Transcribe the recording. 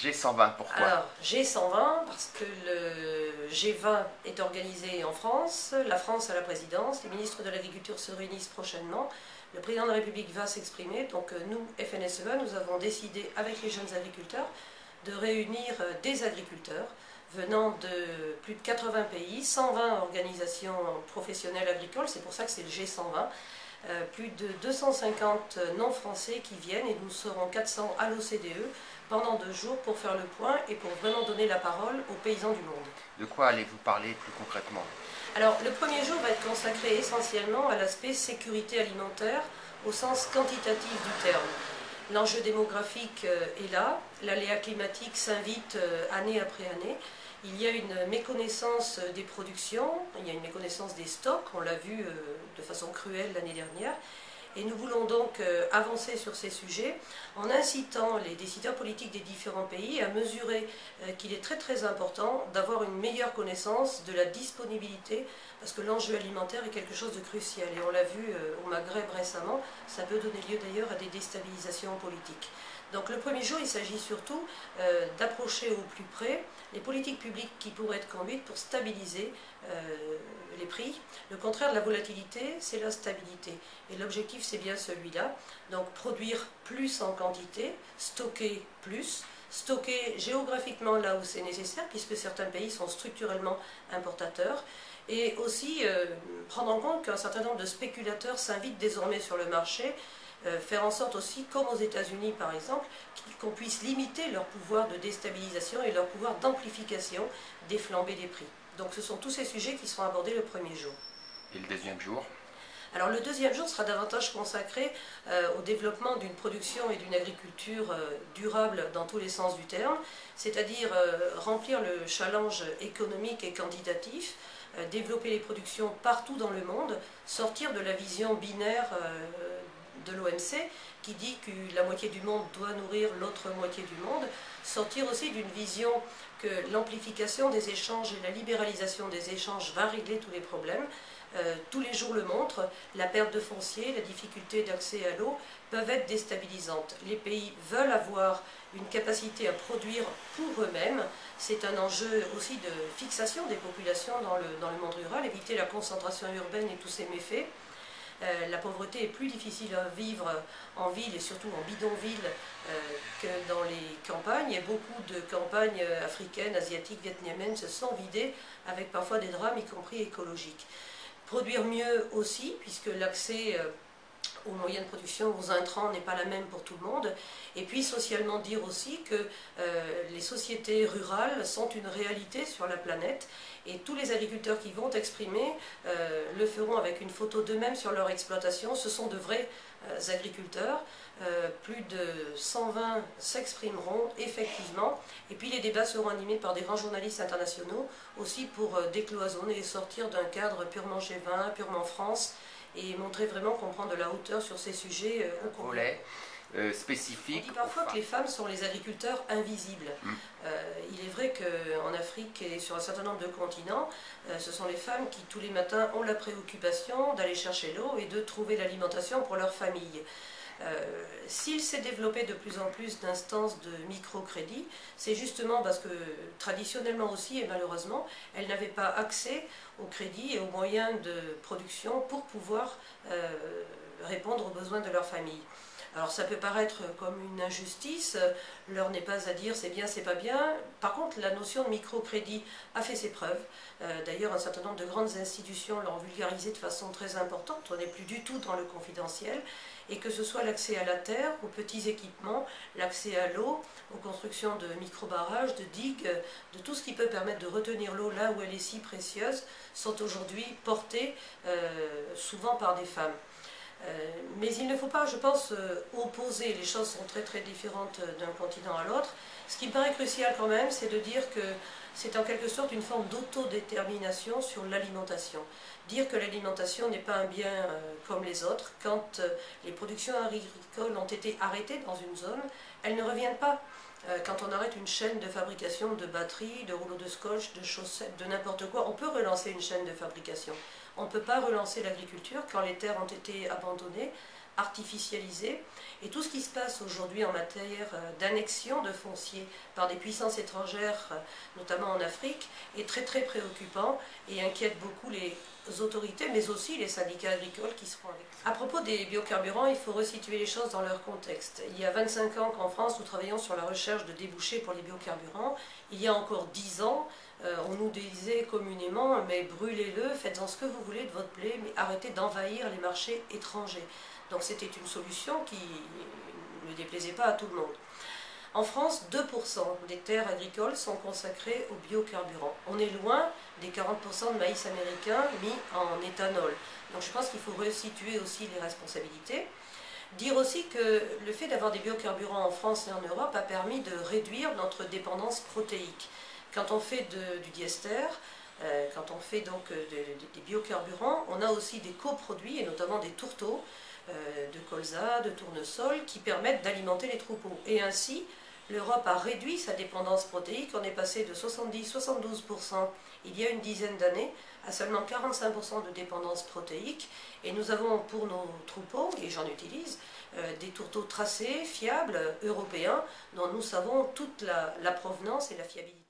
G120, pourquoi? Alors, G120, parce que le G20 est organisé en France, la France a la présidence, les ministres de l'Agriculture se réunissent prochainement, le président de la République va s'exprimer, donc nous, FNSEA, nous avons décidé avec les jeunes agriculteurs de réunir des agriculteurs venant de plus de 80 pays, 120 organisations professionnelles agricoles, c'est pour ça que c'est le G120, plus de 250 non-français qui viennent et nous serons 400 à l'OCDE pendant 2 jours pour faire le point et pour vraiment donner la parole aux paysans du monde. De quoi allez-vous parler plus concrètement? Alors le premier jour va être consacré essentiellement à l'aspect sécurité alimentaire au sens quantitatif du terme. L'enjeu démographique est là, l'aléa climatique s'invite année après année. Il y a une méconnaissance des productions, il y a une méconnaissance des stocks, on l'a vu de façon cruelle l'année dernière. Et nous voulons donc avancer sur ces sujets en incitant les décideurs politiques des différents pays à mesurer qu'il est très très important d'avoir une meilleure connaissance de la disponibilité, parce que l'enjeu alimentaire est quelque chose de crucial. Et on l'a vu au Maghreb récemment, ça peut donner lieu d'ailleurs à des déstabilisations politiques. Donc le premier jour, il s'agit surtout d'approcher au plus près les politiques publiques qui pourraient être conduites pour stabiliser les prix. Le contraire de la volatilité, c'est la stabilité. Et l'objectif, c'est bien celui-là. Donc produire plus en quantité, stocker plus, stocker géographiquement là où c'est nécessaire, puisque certains pays sont structurellement importateurs, et aussi prendre en compte qu'un certain nombre de spéculateurs s'invitent désormais sur le marché, faire en sorte aussi, comme aux États-Unis par exemple, qu'on puisse limiter leur pouvoir de déstabilisation et leur pouvoir d'amplification des flambées des prix. Donc ce sont tous ces sujets qui seront abordés le premier jour. Et le deuxième jour? Alors le deuxième jour sera davantage consacré au développement d'une production et d'une agriculture durable dans tous les sens du terme, c'est-à-dire remplir le challenge économique et quantitatif, développer les productions partout dans le monde, sortir de la vision binaire de l'OMC qui dit que la moitié du monde doit nourrir l'autre moitié du monde, sortir aussi d'une vision que l'amplification des échanges et la libéralisation des échanges va régler tous les problèmes. Tous les jours le montrent, la perte de foncier, la difficulté d'accès à l'eau peuvent être déstabilisantes. Les pays veulent avoir une capacité à produire pour eux-mêmes. C'est un enjeu aussi de fixation des populations dans le monde rural, éviter la concentration urbaine et tous ses méfaits. La pauvreté est plus difficile à vivre en ville et surtout en bidonville que dans les campagnes. Et beaucoup de campagnes africaines, asiatiques, vietnamiennes se sont vidées avec parfois des drames, y compris écologiques. Produire mieux aussi, puisque l'accès aux moyens de production, aux intrants n'est pas la même pour tout le monde. Et puis socialement dire aussi que les sociétés rurales sont une réalité sur la planète et tous les agriculteurs qui vont exprimer le feront avec une photo d'eux-mêmes sur leur exploitation. Ce sont de vrais agriculteurs. Plus de 120 s'exprimeront effectivement et puis les débats seront animés par des grands journalistes internationaux aussi pour décloisonner et sortir d'un cadre purement G20, purement France et montrer vraiment qu'on prend de la hauteur sur ces sujets au Volet spécifique. On dit parfois que les femmes sont les agriculteurs invisibles. Il est vrai qu'en Afrique et sur un certain nombre de continents, ce sont les femmes qui tous les matins ont la préoccupation d'aller chercher l'eau et de trouver l'alimentation pour leur famille. S'il s'est développé de plus en plus d'instances de microcrédit, c'est justement parce que traditionnellement aussi, et malheureusement, elles n'avaient pas accès au crédit et aux moyens de production pour pouvoir répondre aux besoins de leur famille. Alors ça peut paraître comme une injustice, l'heure n'est pas à dire c'est bien, c'est pas bien. Par contre, la notion de microcrédit a fait ses preuves. D'ailleurs, un certain nombre de grandes institutions l'ont vulgarisé de façon très importante. On n'est plus du tout dans le confidentiel. Et que ce soit l'accès à la terre, aux petits équipements, l'accès à l'eau, aux constructions de micro-barrages, de digues, de tout ce qui peut permettre de retenir l'eau là où elle est si précieuse, sont aujourd'hui portés souvent par des femmes. Mais il ne faut pas, je pense, opposer. Les choses sont très très différentes d'un continent à l'autre. Ce qui me paraît crucial quand même, c'est de dire que c'est en quelque sorte une forme d'autodétermination sur l'alimentation. Dire que l'alimentation n'est pas un bien comme les autres. Quand les productions agricoles ont été arrêtées dans une zone, elles ne reviennent pas. Quand on arrête une chaîne de fabrication de batteries, de rouleaux de scotch, de chaussettes, de n'importe quoi, on peut relancer une chaîne de fabrication. On ne peut pas relancer l'agriculture quand les terres ont été abandonnées artificialisée. Et tout ce qui se passe aujourd'hui en matière d'annexion de foncier par des puissances étrangères, notamment en Afrique, est très très préoccupant et inquiète beaucoup les autorités, mais aussi les syndicats agricoles qui seront avec. À propos des biocarburants, il faut resituer les choses dans leur contexte. Il y a 25 ans qu'en France, nous travaillons sur la recherche de débouchés pour les biocarburants. Il y a encore 10 ans, on nous disait communément, mais brûlez-le, faites-en ce que vous voulez de votre blé, mais arrêtez d'envahir les marchés étrangers. Donc c'était une solution qui ne déplaisait pas à tout le monde. En France, 2% des terres agricoles sont consacrées aux biocarburants. On est loin des 40% de maïs américain mis en éthanol. Donc je pense qu'il faut resituer aussi les responsabilités. Dire aussi que le fait d'avoir des biocarburants en France et en Europe a permis de réduire notre dépendance protéique. Quand on fait du diester, quand on fait donc des biocarburants, on a aussi des coproduits, et notamment des tourteaux, de colza, de tournesol, qui permettent d'alimenter les troupeaux. Et ainsi, l'Europe a réduit sa dépendance protéique. On est passé de 70-72% il y a une dizaine d'années à seulement 45% de dépendance protéique. Et nous avons pour nos troupeaux, et j'en utilise, des tourteaux tracés, fiables, européens, dont nous savons toute la provenance et la fiabilité.